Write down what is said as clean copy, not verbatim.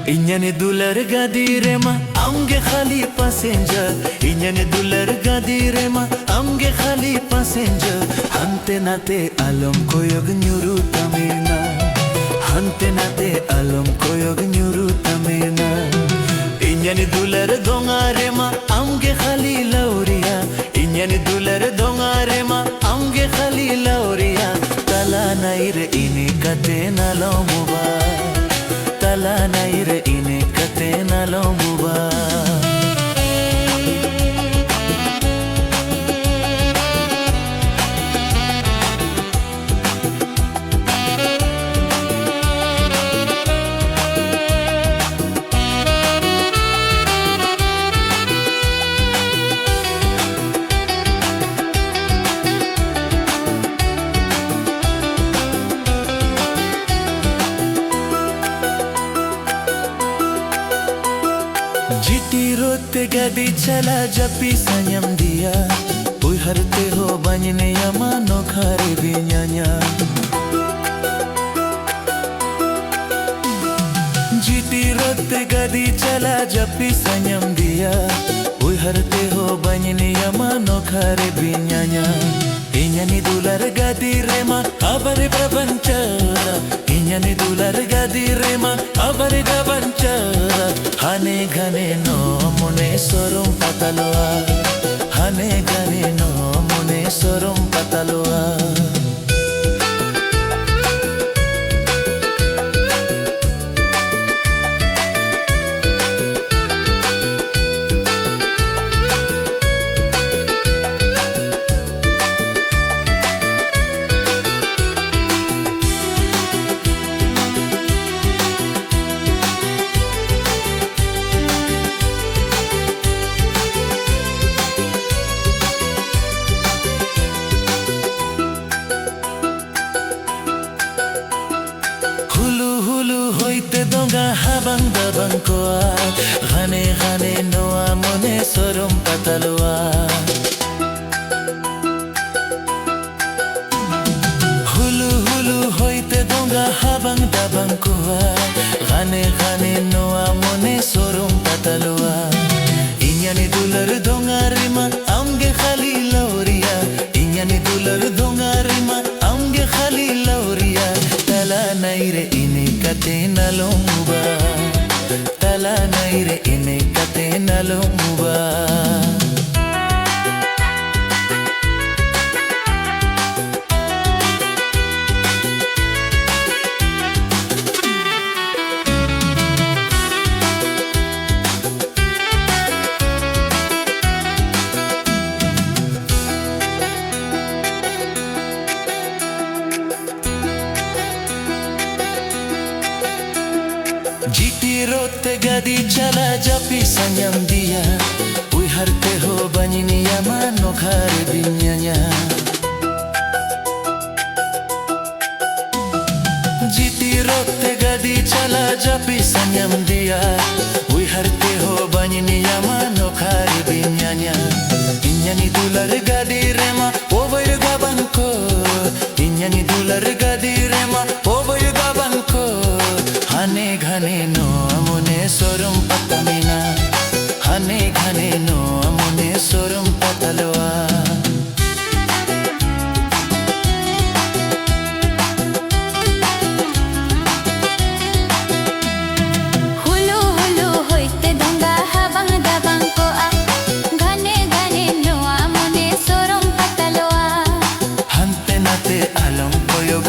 Inyane dular gadire ma amge khali passenger. Inyane dular gadire ma amge khali passenger. Hante nate alam koyog nyuru tamina. Hante nate alam koyog nyuru tamina. Inyane dular dongare ma amge khali lauria. Inyane dular dongare ma amge khali lauria. Tala naire ini kate na lomuba. Tala naire ine kate na lomuba. जीती रोते गदी चला जपी संयम दिया. उई हरते हो बजने यमानो खारे बिन्यान्या. जीती रोते गदी चला जपी संयम दिया. उई हरते हो बजने यमानो खारे बिन्यान्या. Inyani dular gadi rema abare prapanchara. Inyani dular gadi rema abare prapanchara. Hane ghane no mune sorum pataloa. Hane ghane no mune sorum pataloa. Hoite donga habang dabang koa. Ghane ghane noa mone sorum pataloa. Hulu hulu hoite donga habang dabang koa. Ghane ghane noa mone sorum pataloa. Inyani dular donga rima amge khali lauria. Inyani dular donga rima amge khali lauria. Tala naire ini kate na lomuba. Tala naire ine kate na lomuba. जीती रोते गदी चला जपी संयम दिया. उई हरते हो बजनी यमानो खारे बिन्यान्या. जीती रोते गदी चला जपी संयम दिया. उई हरते हो बजनी यमानो खारे बिन्यान्या. Inyani dular gadi rema over gabanko. Inyani dular gadi rema over gabanko. Hane ghane no amune sorum patamina. Hane ghane no amune sorum pataloa. Hulu hulu hoite donga habang dabang koa. Ghane ghane no amune sorum pataloa. Hante nate alam koyog